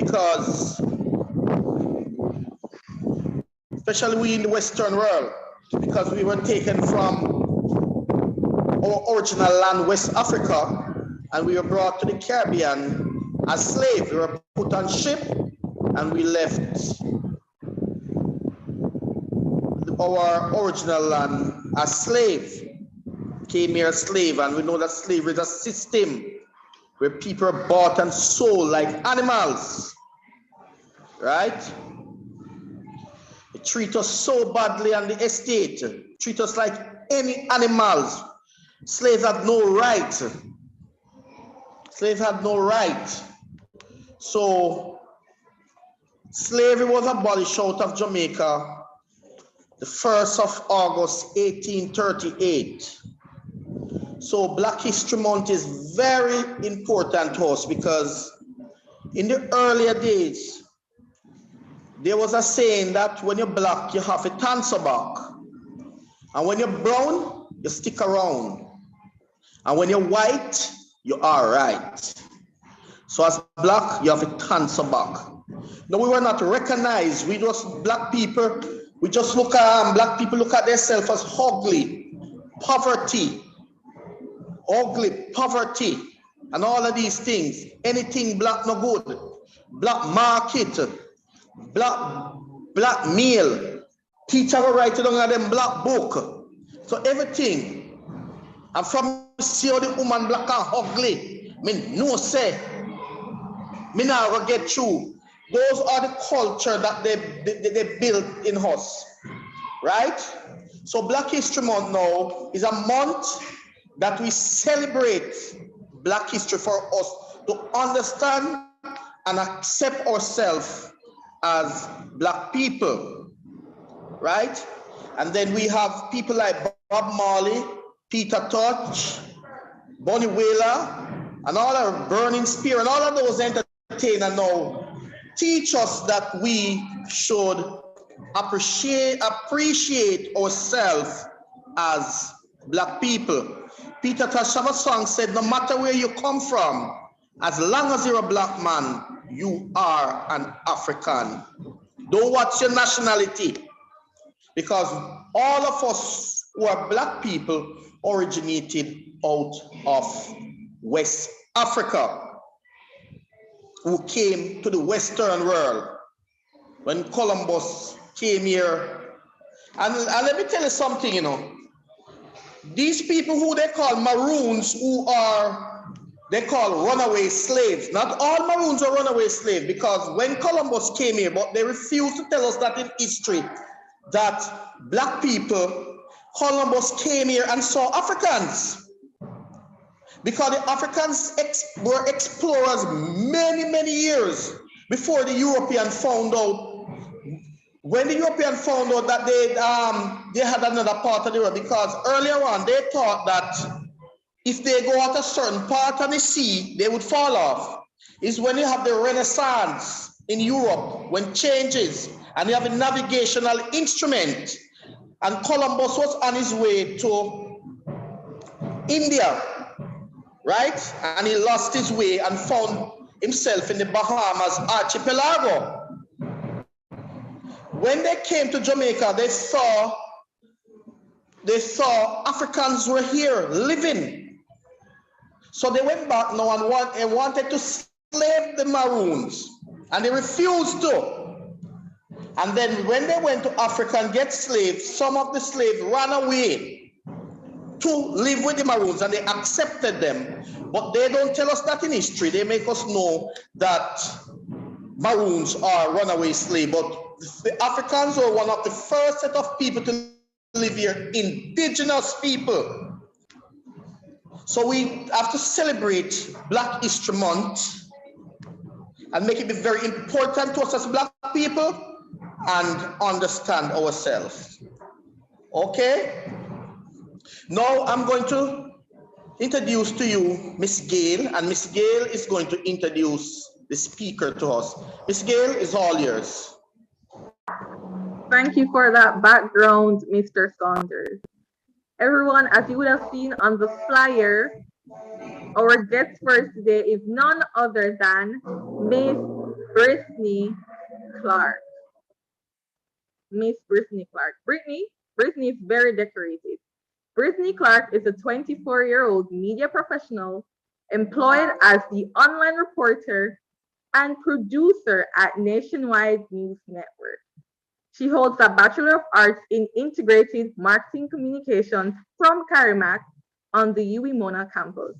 because, especially we in the Western world, because we were taken from our original land, West Africa, and we were brought to the Caribbean as slaves. We were put on ship and we left our original land as slave. Came here as slave, and we know that slavery is a system where people are bought and sold like animals, right? They treat us so badly on the estate, treat us like any animals. Slaves had no right. Slaves had no right. So slavery was abolished out of Jamaica the 1st of August, 1838. So Black History Month is very important to us because in the earlier days, there was a saying that when you're black, you have to answer back. And when you're brown, you stick around. And when you're white, you are right. So as black, you have to answer back. No, we were not recognized. We just black people, we just look at black people look at themselves as ugly, poverty, and all of these things. Anything black no good. Black market, black meal. Teacher will write it down in them black book. So everything. And from see how the woman black and ugly, no say, me now will get through. Those are the culture that they built in us, right? So Black History Month now is a month that we celebrate Black history for us to understand and accept ourselves as Black people, right? And then we have people like Bob Marley, Peter Tosh, Bonnie Whaler, and all our Burning Spear, and all of those entertainers now teach us that we should appreciate ourselves as Black people. Peter Tosh have a song said, no matter where you come from, as long as you're a Black man, you are an African. Don't watch your nationality, because all of us who are Black people originated out of West Africa, who came to the Western world when Columbus came here. And let me tell you something, you know, these people who they call Maroons, they call runaway slaves. Not all Maroons are runaway slaves, because when Columbus came here, but they refused to tell us that in history, that Black people, Columbus came here and saw Africans. Because the Africans were explorers many years before the European found out. When the European found out that they had another part of the world, because earlier on they thought that if they go out a certain part of the sea, they would fall off. It's when you have the Renaissance in Europe, when changes, and you have a navigational instrument, and Columbus was on his way to India, right? And he lost his way and found himself in the Bahamas archipelago. When they came to Jamaica, they saw Africans were here living. So they went back now and wanted to slave the Maroons, and they refused to. And then when they went to Africa and get slaves, some of the slaves ran away to live with the Maroons, and they accepted them. But they don't tell us that in history. They make us know that Maroons are runaway slaves. But the Africans were one of the first set of people to live here, indigenous people. So we have to celebrate Black History Month and make it be very important to us as Black people and understand ourselves. Okay? Now I'm going to introduce to you Miss Gail, and Miss Gail is going to introduce the speaker to us. Miss Gail, is all yours. Thank you for that background, Mr. Saunders. Everyone, as you would have seen on the flyer, our guest for today is none other than Miss Britney Clark. Miss Britney Clark. Britney is very decorated. Britney Clark is a 24-year-old media professional employed as the online reporter and producer at Nationwide News Network. She holds a Bachelor of Arts in Integrated Marketing Communications from Carimac on the UWI Mona campus.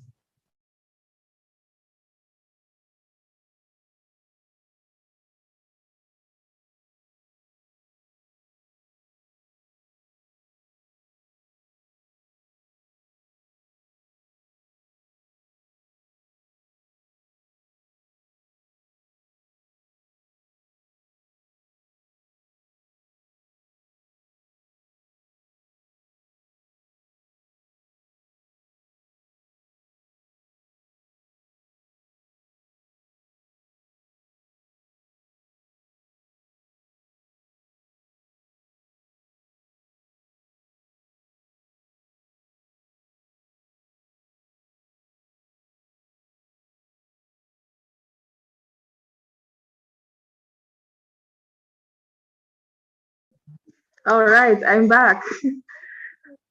All right, I'm back.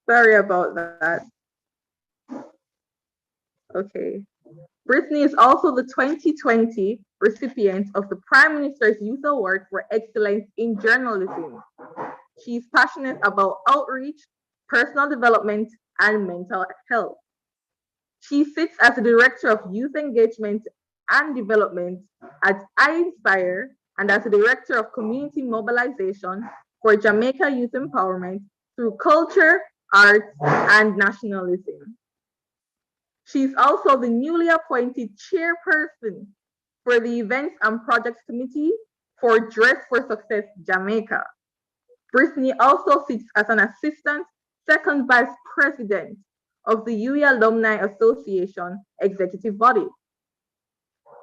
Sorry about that. Okay. Britney is also the 2020 recipient of the Prime Minister's Youth Award for Excellence in Journalism. She's passionate about outreach, personal development, and mental health. She sits as the Director of Youth Engagement and Development at I Inspire and as the Director of Community Mobilization for Jamaica Youth Empowerment through culture, arts, and nationalism. She's also the newly appointed chairperson for the Events and Projects Committee for Dress for Success Jamaica. Britney also sits as an assistant second vice president of the UWI Alumni Association executive body.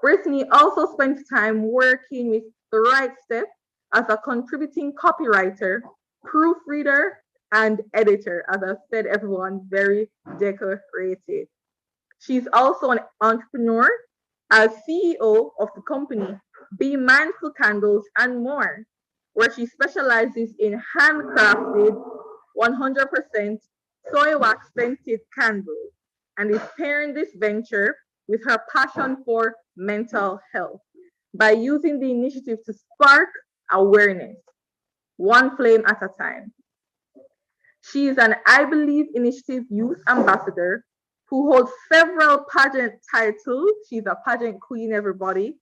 Britney also spends time working with The Right Step as a contributing copywriter, proofreader, and editor. As I said, everyone very decorated. She's also an entrepreneur, as CEO of the company Be Mindful Candles and more, where she specializes in handcrafted 100% soy wax scented candles and is pairing this venture with her passion for mental health by using the initiative to spark awareness, one flame at a time. She is an I Believe Initiative Youth Ambassador who holds several pageant titles. She's a pageant queen, everybody,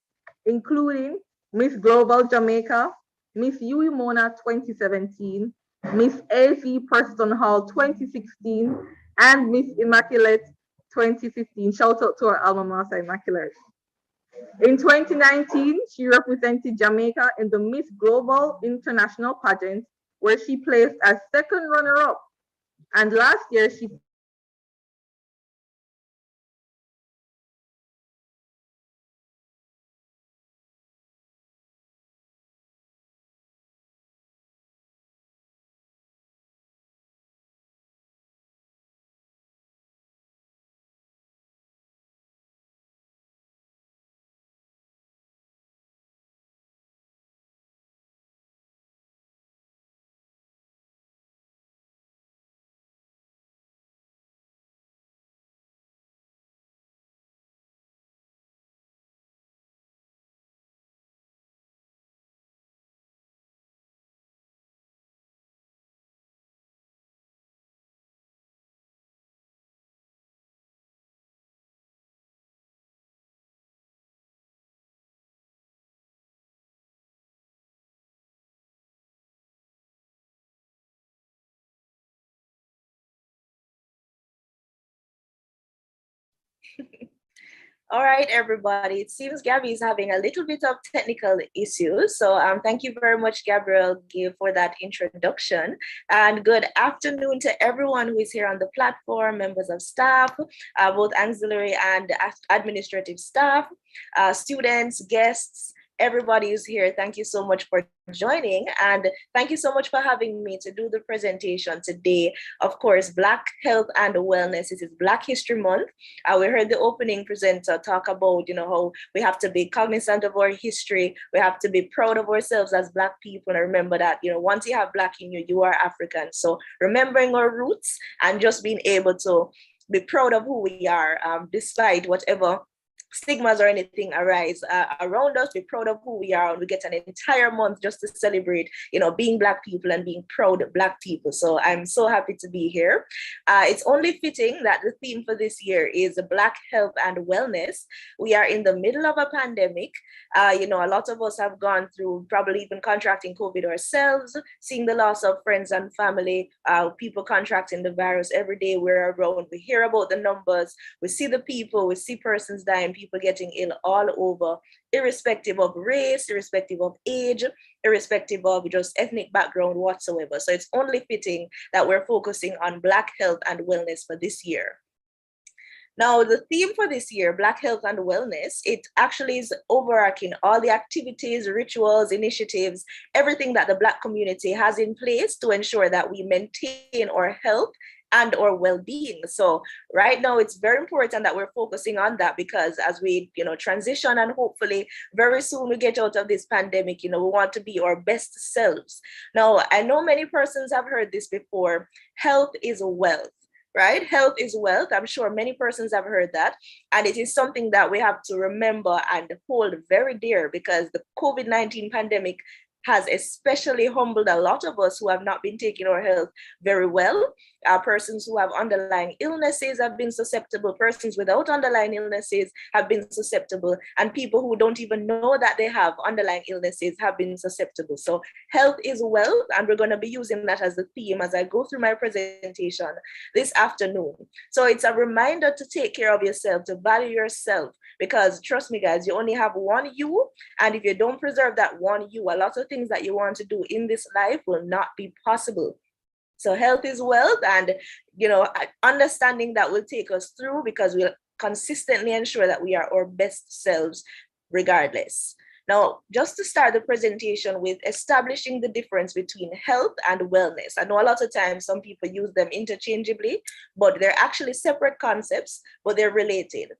including Miss Global Jamaica, Miss UWI Mona 2017, Miss AV Preston Hall 2016, and Miss Immaculate 2015. Shout out to our alma mater, Immaculate. In 2019, she represented Jamaica in the Miss Global International pageant, where she placed as second runner-up. And last year, she All right, everybody. It seems Gabby is having a little bit of technical issues. So thank you very much, Gabriel, for that introduction. And good afternoon to everyone who is here on the platform, members of staff, both auxiliary and administrative staff, students, guests, everybody who's here, thank you so much for joining. And thank you so much for having me to do the presentation today. Of course, Black Health and Wellness. It is Black History Month. We heard the opening presenter talk about, how we have to be cognizant of our history. We have to be proud of ourselves as Black people. And remember that, once you have Black in you, you are African. So remembering our roots and just being able to be proud of who we are, despite whatever stigmas or anything arise around us. Be proud of who we are, and we get an entire month just to celebrate, being Black people and being proud Black people. So I'm so happy to be here. It's only fitting that the theme for this year is Black Health and Wellness. We are in the middle of a pandemic. A lot of us have gone through probably even contracting COVID ourselves, seeing the loss of friends and family, people contracting the virus every day we're around. We hear about the numbers, we see the people, we see persons dying, people getting ill all over, irrespective of race, irrespective of age, irrespective of just ethnic background whatsoever. So it's only fitting that we're focusing on Black health and wellness for this year. Now, the theme for this year, Black Health and Wellness, it actually is overarching all the activities, rituals, initiatives, everything that the Black community has in place to ensure that we maintain our health and our well-being. So right now, it's very important that we're focusing on that, because as we, transition and hopefully very soon we get out of this pandemic, we want to be our best selves. Now, I know many persons have heard this before. Health is wealth. Right? Health is wealth. I'm sure many persons have heard that. And it is something that we have to remember and hold very dear, because the COVID-19 pandemic has especially humbled a lot of us who have not been taking our health very well. Persons who have underlying illnesses have been susceptible. Persons without underlying illnesses have been susceptible. And people who don't even know that they have underlying illnesses have been susceptible. So health is wealth, and we're going to be using that as the theme as I go through my presentation this afternoon. So it's a reminder to take care of yourself, to value yourself, because trust me, guys, you only have one you. And if you don't preserve that one you, a lot of things that you want to do in this life will not be possible. So health is wealth, and understanding that will take us through, because we'll consistently ensure that we are our best selves regardless. Now, just to start the presentation with establishing the difference between health and wellness. I know a lot of times some people use them interchangeably, but they're actually separate concepts, but they're related.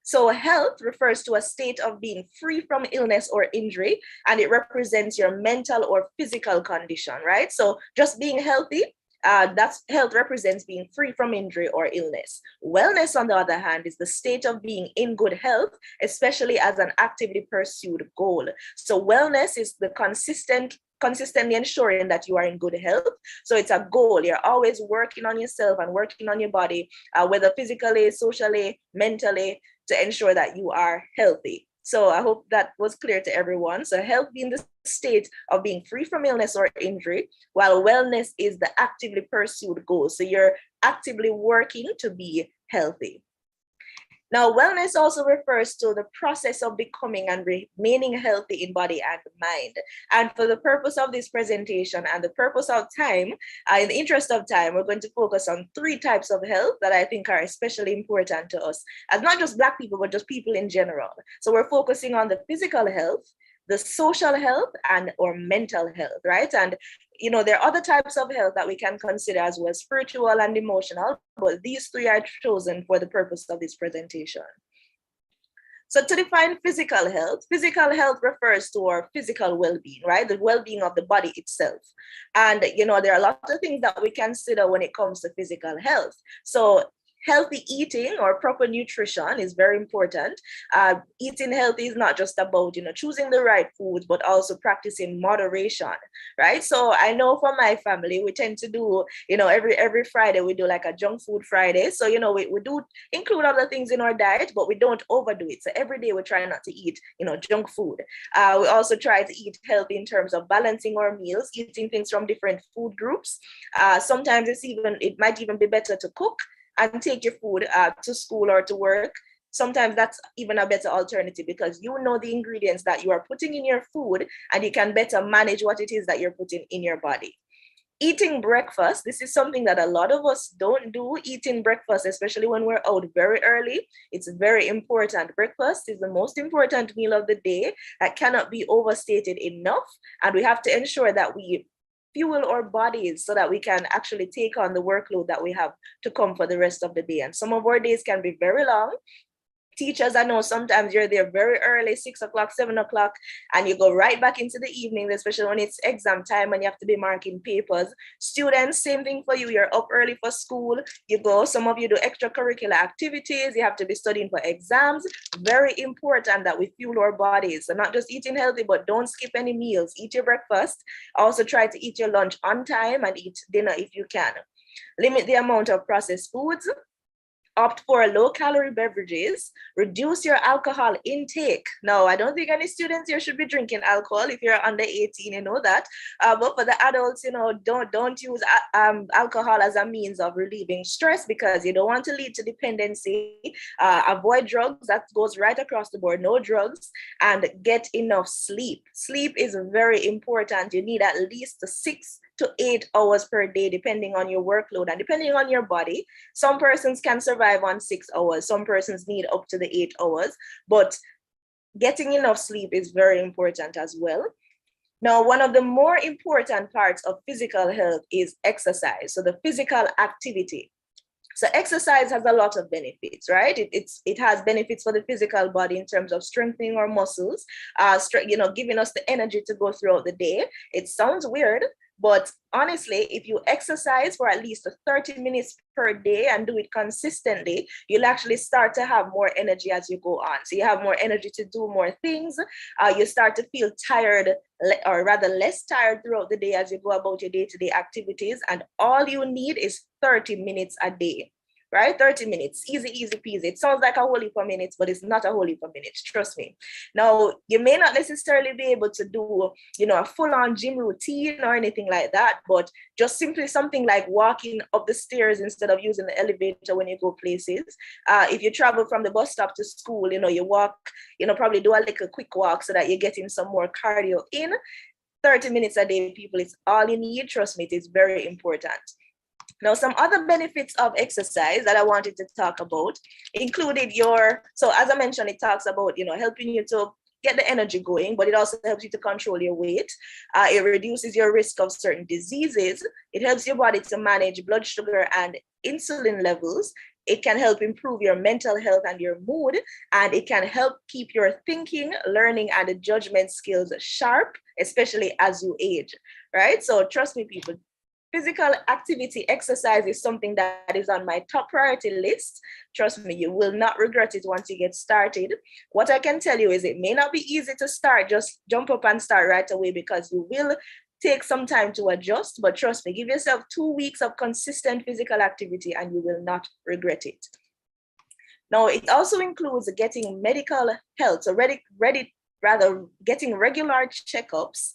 So health refers to a state of being free from illness or injury, and it represents your mental or physical condition, right? So just being healthy, that's health represents being free from injury or illness. Wellness, on the other hand, is the state of being in good health, especially as an actively pursued goal. So wellness is the consistently ensuring that you are in good health. So it's a goal. You're always working on yourself and working on your body, whether physically, socially, mentally, to ensure that you are healthy. So I hope that was clear to everyone. So health being the state of being free from illness or injury, while wellness is the actively pursued goal. So you're actively working to be healthy. Now, wellness also refers to the process of becoming and remaining healthy in body and mind. And for the purpose of this presentation and the purpose of time, in the interest of time, we're going to focus on 3 types of health that I think are especially important to us, as not just Black people, but just people in general. So we're focusing on the physical health, the social health, and or mental health, right? And there are other types of health that we can consider as well, spiritual and emotional, but these 3 are chosen for the purpose of this presentation. So to define physical health refers to our physical well-being, right? The well-being of the body itself. And, there are a lot of things that we consider when it comes to physical health. So healthy eating or proper nutrition is very important. Eating healthy is not just about, choosing the right foods, but also practicing moderation, right? So I know for my family, we tend to do, every Friday, we do like a junk food Friday. So, we do include other things in our diet, but we don't overdo it. So every day we try not to eat, junk food. We also try to eat healthy in terms of balancing our meals, eating things from different food groups. Sometimes it might even be better to cook and take your food to school or to work. Sometimes that's even a better alternative, because you know the ingredients that you are putting in your food, and you can better manage what it is that you're putting in your body. Eating breakfast, this is something that a lot of us don't do, eating breakfast, especially when we're out very early. It's very important. Breakfast is the most important meal of the day that cannot be overstated enough. And we have to ensure that we fuel our bodies so that we can actually take on the workload that we have to come for the rest of the day. And some of our days can be very long. Teachers, I know sometimes you're there very early, 6 o'clock, 7 o'clock, and you go right back into the evening, especially when it's exam time and you have to be marking papers. Students, same thing for you. You're up early for school. You go, some of you do extracurricular activities. You have to be studying for exams. Very important that we fuel our bodies. So not just eating healthy, but don't skip any meals. Eat your breakfast. Also try to eat your lunch on time and eat dinner if you can. Limit the amount of processed foods. Opt for low-calorie beverages, reduce your alcohol intake. Now, I don't think any students here should be drinking alcohol. If you're under 18, you know that. But for the adults, don't use alcohol as a means of relieving stress because you don't want to lead to dependency. Avoid drugs. That goes right across the board. No drugs. And get enough sleep. Sleep is very important. You need at least 6 to 8 hours per day, depending on your workload and depending on your body. Some persons can survive on 6 hours. Some persons need up to the 8 hours, but getting enough sleep is very important as well. Now, one of the more important parts of physical health is exercise. So the physical activity. So exercise has a lot of benefits, right? It has benefits for the physical body in terms of strengthening our muscles, giving us the energy to go throughout the day. It sounds weird, but honestly, if you exercise for at least 30 minutes per day and do it consistently, you'll actually start to have more energy as you go on. So you have more energy to do more things. You start to feel tired, or rather less tired throughout the day as you go about your day-to-day activities. And all you need is 30 minutes a day. Right? 30 minutes, easy peasy. It sounds like a whole heap of minutes, but it's not a whole heap of minutes, trust me. Now, you may not necessarily be able to do, a full-on gym routine or anything like that, but just simply something like walking up the stairs instead of using the elevator when you go places. If you travel from the bus stop to school, you walk, probably do a little quick walk so that you're getting some more cardio in. 30 minutes a day, people, it's all you need. Trust me, it is very important. Now, some other benefits of exercise that I wanted to talk about included so as I mentioned, it talks about, helping you to get the energy going, but it also helps you to control your weight. It reduces your risk of certain diseases. It helps your body to manage blood sugar and insulin levels. It can help improve your mental health and your mood, and it can help keep your thinking, learning, and judgment skills sharp, especially as you age, right? So trust me, people, physical activity, exercise is something that is on my top priority list. Trust me, you will not regret it once you get started. What I can tell you is it may not be easy to start, just jump up and start right away because you will take some time to adjust, but trust me, give yourself 2 weeks of consistent physical activity and you will not regret it. Now, it also includes getting medical health, so getting regular checkups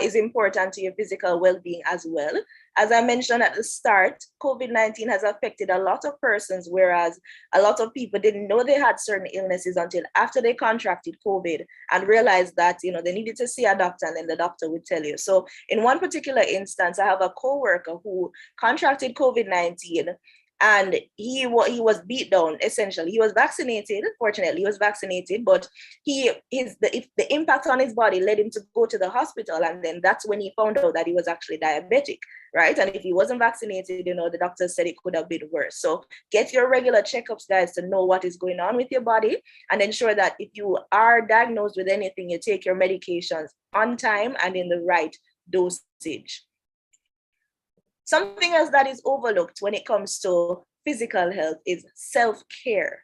is important to your physical well-being as well. As I mentioned at the start, COVID-19 has affected a lot of persons, whereas a lot of people didn't know they had certain illnesses until after they contracted COVID and realized that, they needed to see a doctor, and then the doctor would tell you. So in one particular instance, I have a coworker who contracted COVID-19, and he was beat down, essentially. He was vaccinated, fortunately, he was vaccinated, but the impact on his body led him to go to the hospital, and then that's when he found out that he was actually diabetic, right? And if he wasn't vaccinated, the doctor said it could have been worse. So get your regular checkups, guys, to know what is going on with your body, and ensure that if you are diagnosed with anything, you take your medications on time and in the right dosage. Something else that is overlooked when it comes to physical health is self-care.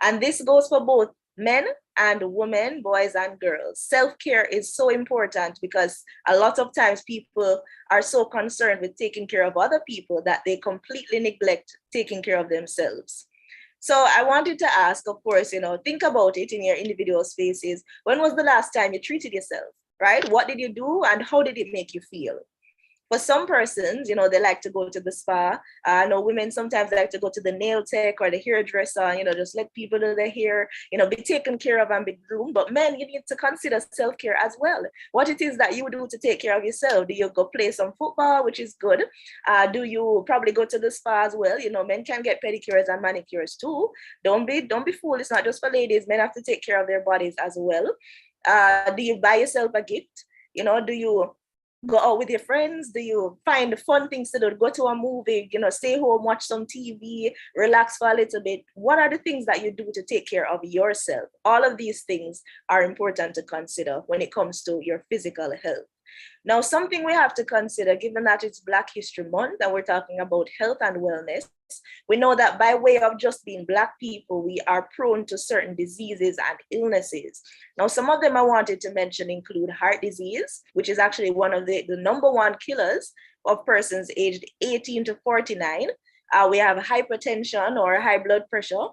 And this goes for both men and women, boys and girls. Self-care is so important because a lot of times people are so concerned with taking care of other people that they completely neglect taking care of themselves. So I wanted to ask, of course, think about it in your individual spaces. When was the last time you treated yourself, right? What did you do and how did it make you feel? For some persons, they like to go to the spa. I know women sometimes like to go to the nail tech or the hairdresser, just let people do their hair, be taken care of and be groomed. But men, you need to consider self-care as well. What it is that you do to take care of yourself. Do you go play some football, which is good? Do you probably go to the spa as well? Men can get pedicures and manicures too. Don't be fooled. It's not just for ladies. Men have to take care of their bodies as well. Do you buy yourself a gift? Do you go out with your friends? Do you find fun things to do? Go to a movie, stay home, watch some TV, relax for a little bit? What are the things that you do to take care of yourself? All of these things are important to consider when it comes to your physical health. Now, something we have to consider, given that it's Black History Month and we're talking about health and wellness, we know that by way of just being Black people, we are prone to certain diseases and illnesses. Now, some of them I wanted to mention include heart disease, which is actually one of the number one killers of persons aged 18 to 49. We have hypertension or high blood pressure.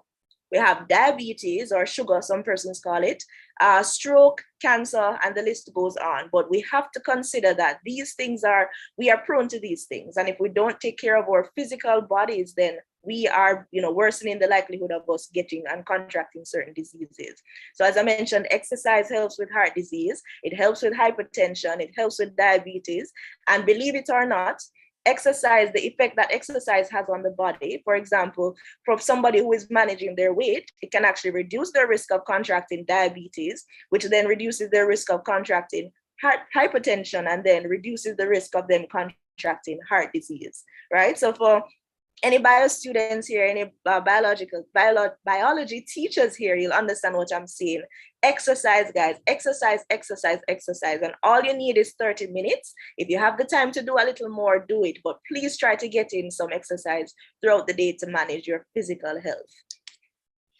We have diabetes or sugar, some persons call it, stroke, cancer, and the list goes on. But we have to consider that we are prone to these things. And if we don't take care of our physical bodies, then we are, worsening the likelihood of us getting and contracting certain diseases. So as I mentioned, exercise helps with heart disease. It helps with hypertension. It helps with diabetes. And believe it or not, the effect that exercise has on the body, for example, for somebody who is managing their weight, it can actually reduce their risk of contracting diabetes, which then reduces their risk of contracting hypertension, and then reduces the risk of them contracting heart disease, right? So for any bio students here, any biology teachers here, you'll understand what I'm saying. Exercise, guys, exercise. And all you need is 30 minutes. If you have the time to do a little more, do it. But please try to get in some exercise throughout the day to manage your physical health.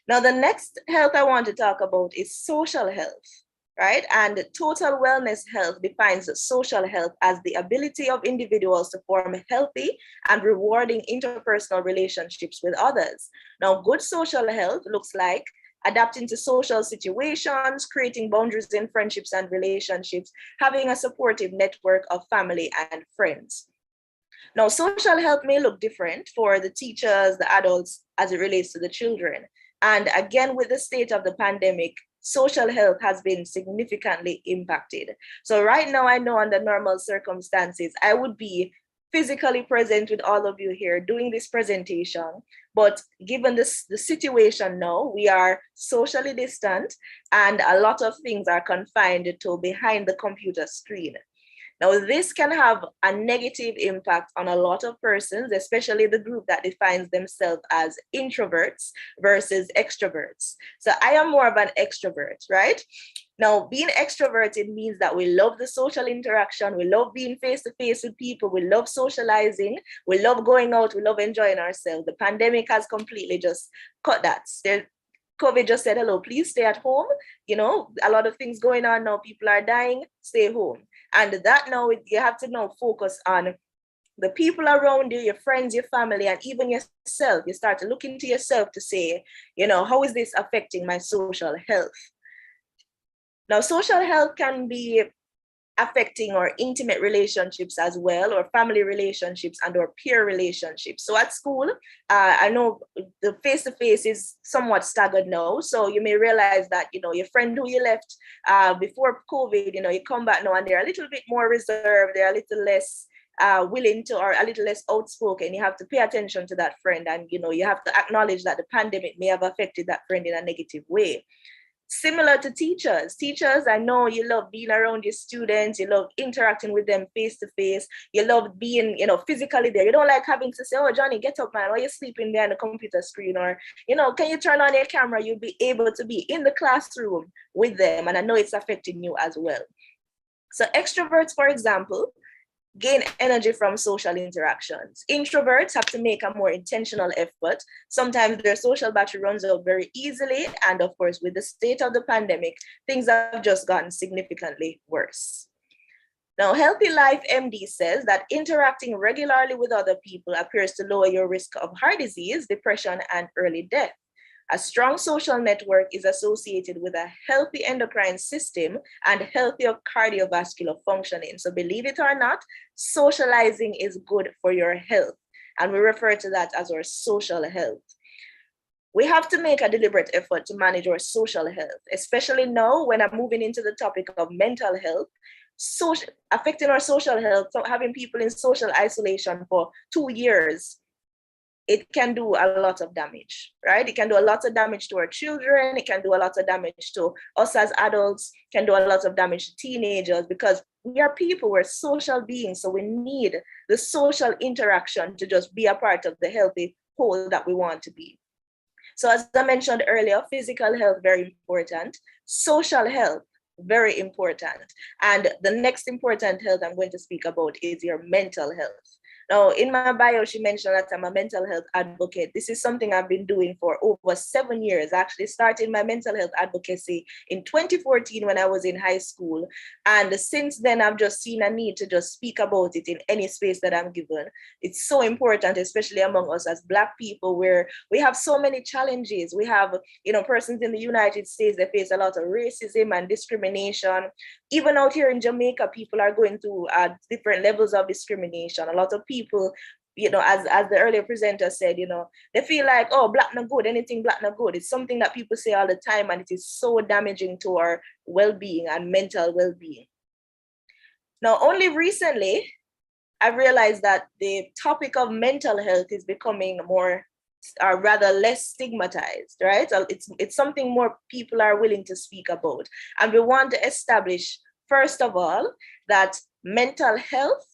Now, the next health I want to talk about is social health, right? And total wellness health defines social health as the ability of individuals to form healthy and rewarding interpersonal relationships with others. Now, good social health looks like adapting to social situations, creating boundaries in friendships and relationships, having a supportive network of family and friends. Now, social health may look different for the teachers, the adults, as it relates to the children. And again, with the state of the pandemic, social health has been significantly impacted. So right now, I know under normal circumstances, I would be physically present with all of you here doing this presentation. But given the situation now, we are socially distant and a lot of things are confined to behind the computer screen. Now, this can have a negative impact on a lot of persons, especially the group that defines themselves as introverts versus extroverts. So I am more of an extrovert, right? Now, being extroverted means that we love the social interaction. We love being face-to-face with people. We love socializing. We love going out. We love enjoying ourselves. The pandemic has completely just cut that. COVID just said, hello, please stay at home. A lot of things going on now. People are dying, stay home. And that now, you have to now focus on the people around you, your friends, your family, and even yourself. You start to look into yourself to say, how is this affecting my social health? Now, social health can be affecting our intimate relationships as well, or family relationships and or peer relationships. So at school, I know the face-to-face is somewhat staggered now. So you may realize that, your friend who you left before COVID, you come back now and they're a little bit more reserved. They're a little less willing to, or a little less outspoken. You have to pay attention to that friend. And, you have to acknowledge that the pandemic may have affected that friend in a negative way. Similar to teachers. Teachers, I know you love being around your students, you love interacting with them face to face, you love being, physically there. You don't like having to say, oh, Johnny, get up, man, why are you sleeping behind the computer screen? Or, can you turn on your camera? You'll be able to be in the classroom with them. And I know it's affecting you as well. So extroverts, for example, gain energy from social interactions. Introverts have to make a more intentional effort. Sometimes their social battery runs out very easily. And of course, with the state of the pandemic, things have just gotten significantly worse. Now, Healthy Life MD says that interacting regularly with other people appears to lower your risk of heart disease, depression, and early death. A strong social network is associated with a healthy endocrine system and healthier cardiovascular functioning. So believe it or not, socializing is good for your health. And we refer to that as our social health. We have to make a deliberate effort to manage our social health, especially now when I'm moving into the topic of mental health. Affecting our social health, so having people in social isolation for 2 years, it can do a lot of damage, right? It can do a lot of damage to our children. It can do a lot of damage to us as adults, can do a lot of damage to teenagers, because we are people, we're social beings. So we need the social interaction to just be a part of the healthy whole that we want to be. So as I mentioned earlier, physical health, very important. Social health, very important. And the next important health I'm going to speak about is your mental health. Now, in my bio, she mentioned that I'm a mental health advocate. This is something I've been doing for over 7 years. I actually started my mental health advocacy in 2014 when I was in high school. And since then, I've just seen a need to just speak about it in any space that I'm given. It's so important, especially among us as Black people, where we have so many challenges. We have, persons in the United States, they face a lot of racism and discrimination. Even out here in Jamaica, people are going through different levels of discrimination. A lot of people, as the earlier presenter said, they feel like, oh, Black not good, anything Black not good. It's something that people say all the time, and it is so damaging to our well-being and mental well-being. Now, only recently, I realized that the topic of mental health is becoming more, or rather less stigmatized, right? So it's something more people are willing to speak about. And we want to establish, first of all, that mental health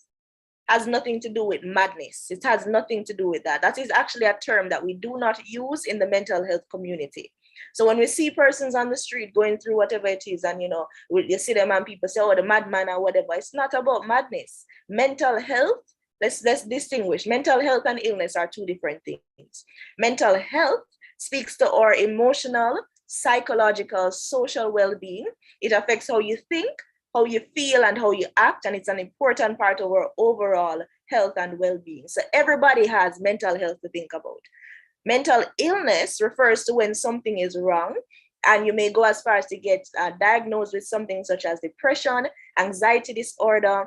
has nothing to do with madness. It has nothing to do with that. That is actually a term that we do not use in the mental health community. So when we see persons on the street going through whatever it is, and you see them and people say, oh, the madman or whatever, it's not about madness. Mental health, let's distinguish. Mental health and illness are two different things. Mental health speaks to our emotional, psychological, social well-being. It affects how you think, how you feel, and how you act, and it's an important part of our overall health and well-being. So everybody has mental health to think about. Mental illness refers to when something is wrong, and you may go as far as to get diagnosed with something such as depression, anxiety disorder,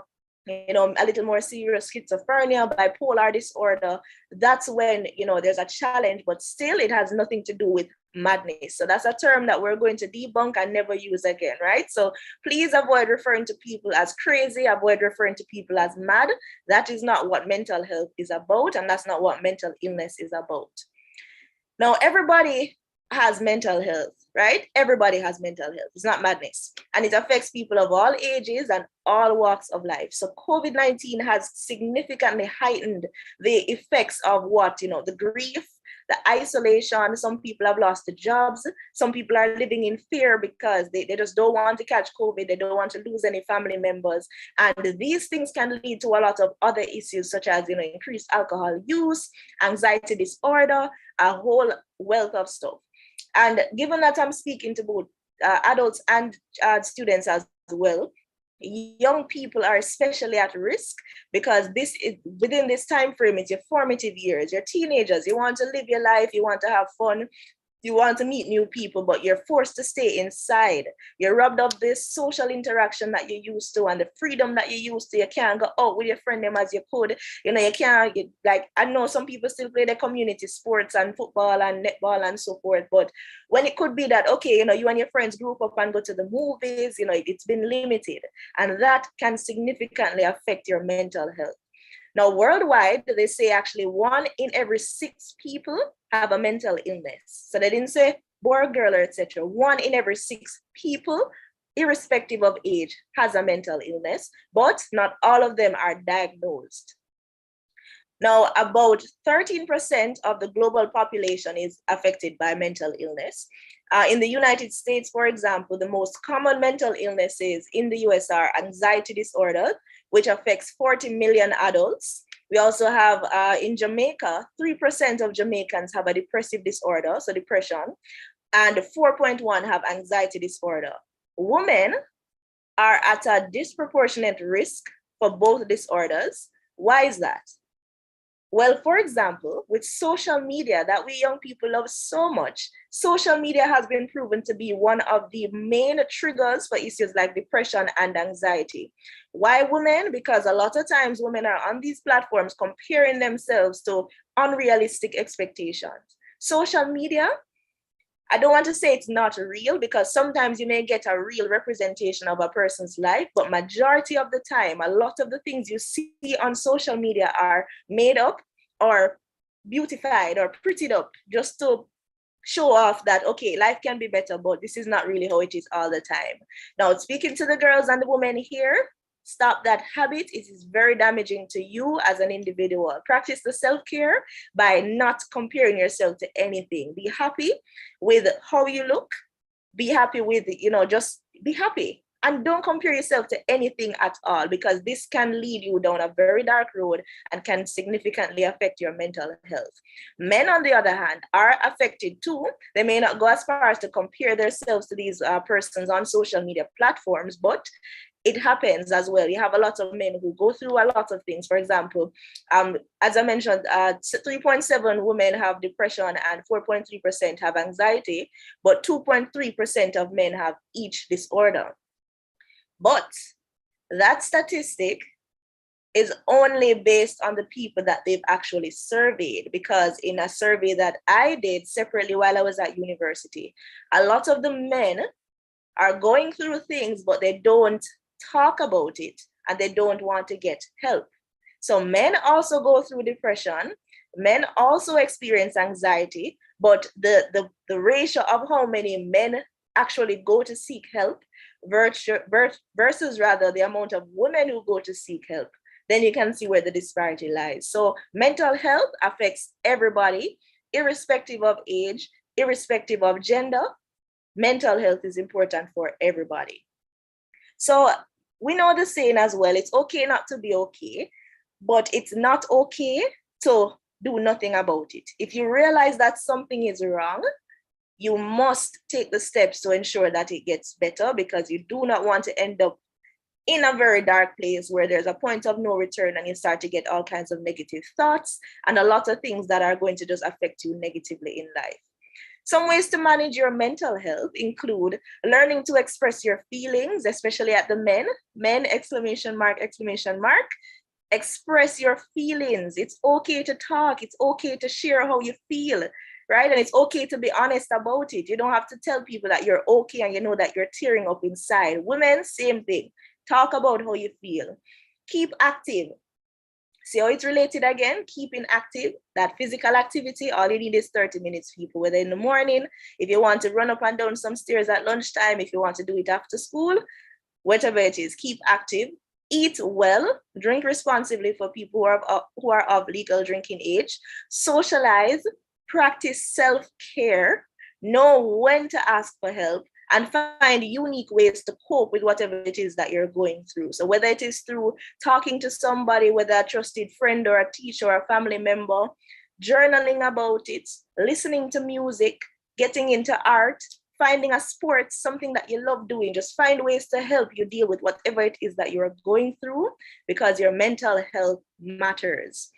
a little more serious schizophrenia, bipolar disorder. That's when, there's a challenge, but still it has nothing to do with madness. So that's a term that we're going to debunk and never use again, right? So please avoid referring to people as crazy, avoid referring to people as mad. That is not what mental health is about, and that's not what mental illness is about. Now, everybody has mental health, right? Everybody has mental health. It's not madness. And it affects people of all ages and all walks of life. So COVID-19 has significantly heightened the effects of the grief, the isolation. Some people have lost their jobs. Some people are living in fear because they just don't want to catch COVID. They don't want to lose any family members. And these things can lead to a lot of other issues, such as, increased alcohol use, anxiety disorder, a whole wealth of stuff. And given that I'm speaking to both adults and students as well, young people are especially at risk, because this is within this time frame, it's your formative years, your teenagers. You want to live your life, you want to have fun, you want to meet new people, but you're forced to stay inside. You're robbed of this social interaction that you used to and the freedom that you used to. You can't go out with your friend them as you could. You can't, I know some people still play their community sports and football and netball and so forth, but when it could be that, okay, you and your friends group up and go to the movies, it's been limited, and that can significantly affect your mental health. Now, worldwide, they say actually 1 in every 6 people have a mental illness. So they didn't say boy or girl or etc. 1 in every 6 people, irrespective of age, has a mental illness, but not all of them are diagnosed. Now, about 13% of the global population is affected by mental illness. In the United States, for example, the most common mental illnesses in the US are anxiety disorder, which affects 40 million adults. We also have in Jamaica, 3% of Jamaicans have a depressive disorder, so depression, and 4.1 have anxiety disorder. Women are at a disproportionate risk for both disorders. Why is that? Well, for example, with social media that we young people love so much, social media has been proven to be one of the main triggers for issues like depression and anxiety. Why women? Because a lot of times women are on these platforms comparing themselves to unrealistic expectations. Social media, I don't want to say it's not real, because sometimes you may get a real representation of a person's life, but majority of the time, a lot of the things you see on social media are made up or beautified or prettied up just to show off that, okay, life can be better, but this is not really how it is all the time. Now, speaking to the girls and the women here, stop that habit. It is very damaging to you as an individual. Practice the self-care by not comparing yourself to anything. Be happy with how you look. Be happy with, just be happy. And don't compare yourself to anything at all, because this can lead you down a very dark road and can significantly affect your mental health. Men, on the other hand, are affected too. They may not go as far as to compare themselves to these persons on social media platforms, but it happens as well. You have a lot of men who go through a lot of things. For example, as I mentioned, 3.7 women have depression and 4.3% have anxiety, but 2.3% of men have each disorder. But that statistic is only based on the people that they've actually surveyed, because in a survey that I did separately while I was at university, a lot of the men are going through things, but they don't talk about it and they don't want to get help. So men also go through depression. Men also experience anxiety, but the ratio of how many men actually go to seek help versus rather the amount of women who go to seek help, then you can see where the disparity lies. So mental health affects everybody, irrespective of age, irrespective of gender. Mental health is important for everybody. So we know the saying as well, it's okay not to be okay, but it's not okay to do nothing about it. If you realize that something is wrong, you must take the steps to ensure that it gets better, because you do not want to end up in a very dark place where there's a point of no return and you start to get all kinds of negative thoughts and a lot of things that are going to just affect you negatively in life. Some ways to manage your mental health include learning to express your feelings, especially at the men, exclamation mark, exclamation mark. Express your feelings. It's okay to talk. It's okay to share how you feel, right? And it's okay to be honest about it. You don't have to tell people that you're okay and you know that you're tearing up inside. Women, same thing. Talk about how you feel. Keep active. See how it's related again? Keeping active, that physical activity, all you need is 30 minutes, people, whether in the morning, if you want to run up and down some stairs at lunchtime, if you want to do it after school, whatever it is, keep active. Eat well, drink responsibly for people who are of legal drinking age. Socialize, practice self-care, know when to ask for help, and find unique ways to cope with whatever it is that you're going through. So whether it is through talking to somebody, whether a trusted friend or a teacher or a family member, journaling about it, listening to music, getting into art, finding a sport, something that you love doing, just find ways to help you deal with whatever it is that you're going through, because your mental health matters.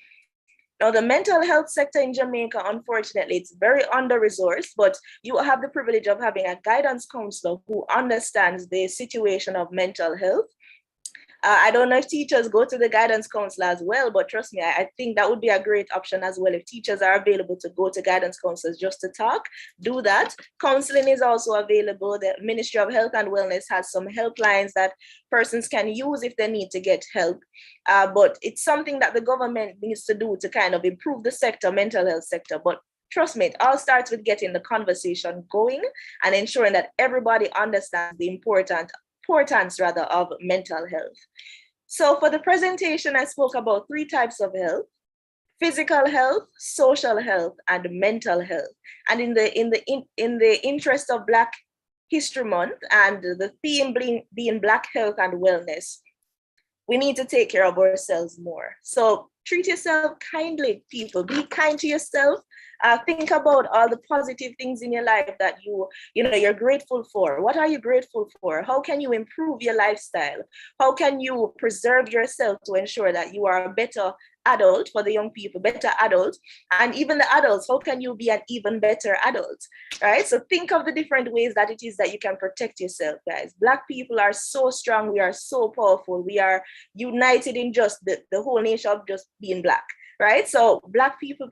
Now, the mental health sector in Jamaica, unfortunately, it's very under-resourced, but you have the privilege of having a guidance counselor who understands the situation of mental health. I don't know if teachers go to the guidance counselor as well, but trust me, I think that would be a great option as well. If teachers are available to go to guidance counselors just to talk, do that. Counseling is also available. The Ministry of Health and Wellness has some helplines that persons can use if they need to get help. But it's something that the government needs to do to kind of improve the sector, mental health sector. But trust me, it all starts with getting the conversation going and ensuring that everybody understands the importance of mental health. So for the presentation, I spoke about 3 types of health: physical health, social health, and mental health. And in the interest of Black History Month and the theme being Black health and wellness, we need to take care of ourselves more. So treat yourself kindly, people. Be kind to yourself. Think about all the positive things in your life that you're grateful for. What are you grateful for? How can you improve your lifestyle? How can you preserve yourself to ensure that you are a better adult for the young people, better adults, and even the adults? How can you be an even better adult, right? So think of the different ways that it is that you can protect yourself, guys. Black people are so strong. We are so powerful. We are united in just the whole nation of just being Black. Right? So Black people,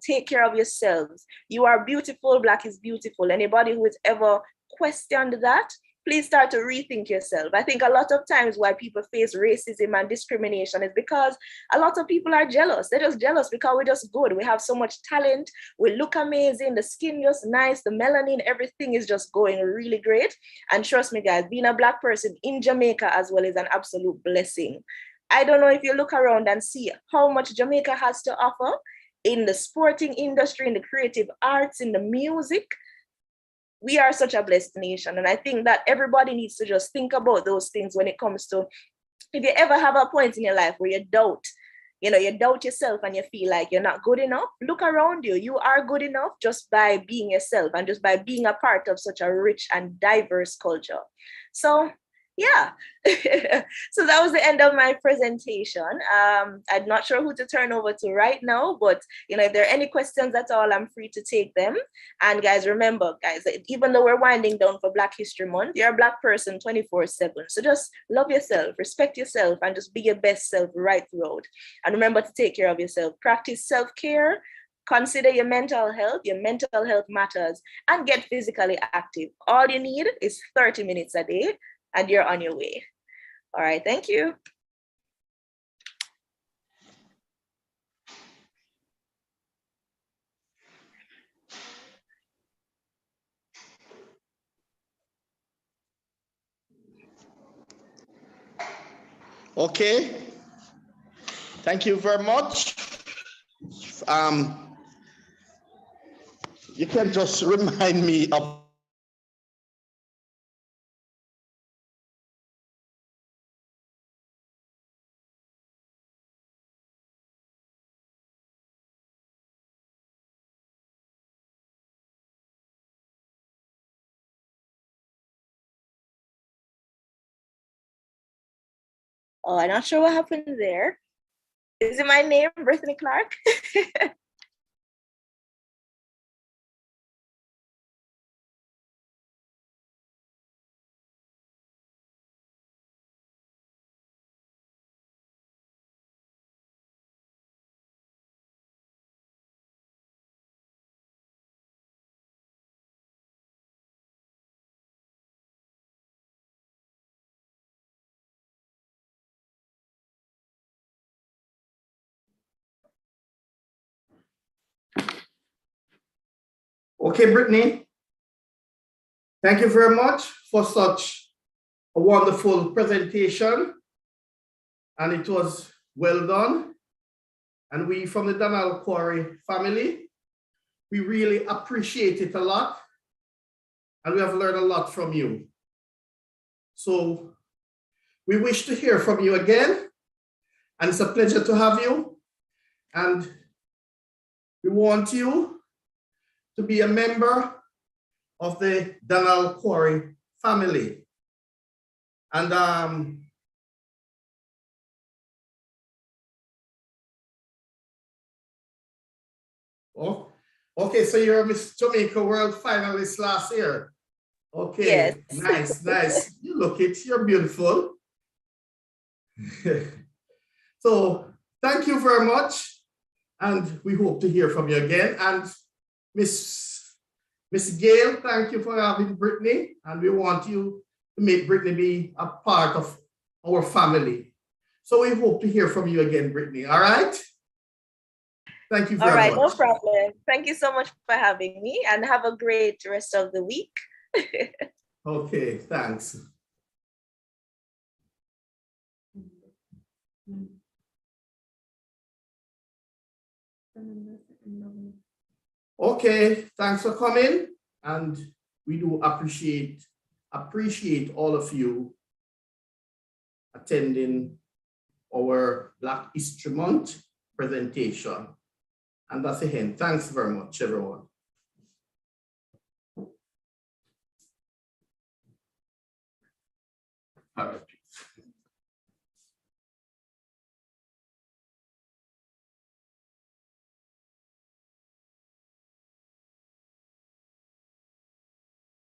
take care of yourselves. You are beautiful. Black is beautiful. Anybody who has ever questioned that, please start to rethink yourself. I think a lot of times why people face racism and discrimination is because a lot of people are jealous. They're just jealous because we're just good. We have so much talent. We look amazing. The skin just nice. The melanin, everything is just going really great. And trust me, guys, being a Black person in Jamaica as well is an absolute blessing. I don't know if you look around and see how much Jamaica has to offer in the sporting industry, in the creative arts, in the music. We are such a blessed nation. And I think that everybody needs to just think about those things when it comes to, if you ever have a point in your life where you doubt yourself and you feel like you're not good enough, look around you. You are good enough just by being yourself and just by being a part of such a rich and diverse culture. So yeah, so that was the end of my presentation. I'm not sure who to turn over to right now, but if there are any questions at all, I'm free to take them. And guys, remember, guys, even though we're winding down for Black History Month, you're a Black person 24/7. So just love yourself, respect yourself, and just be your best self right throughout. And remember to take care of yourself. Practice self-care. Consider your mental health. Your mental health matters. And get physically active. All you need is 30 minutes a day, and you're on your way. All right, thank you. Okay. Thank you very much. You can just remind me of Oh, I'm not sure what happened there. Is it my name, Britney Clark? Okay, Brittany, thank you very much for such a wonderful presentation. And it was well done. And we from the Donald Quarry family, we really appreciate it a lot. And we have learned a lot from you. So we wish to hear from you again. And it's a pleasure to have you. And we want you to be a member of the Donald Quarry family. And oh, okay, so you're a Miss Jamaica World finalist last year. Okay, Yes. nice, nice. You look it, you're beautiful. So thank you very much. And we hope to hear from you again. And Miss Gail, thank you for having Brittany. And we want you to make Brittany be a part of our family. So we hope to hear from you again, Brittany. All right? Thank you very much. All right, no problem. Thank you so much for having me, and have a great rest of the week. Okay, thanks. Okay, thanks for coming, and we do appreciate all of you attending our Black History Month presentation. And that's the end. Thanks very much, everyone. All right.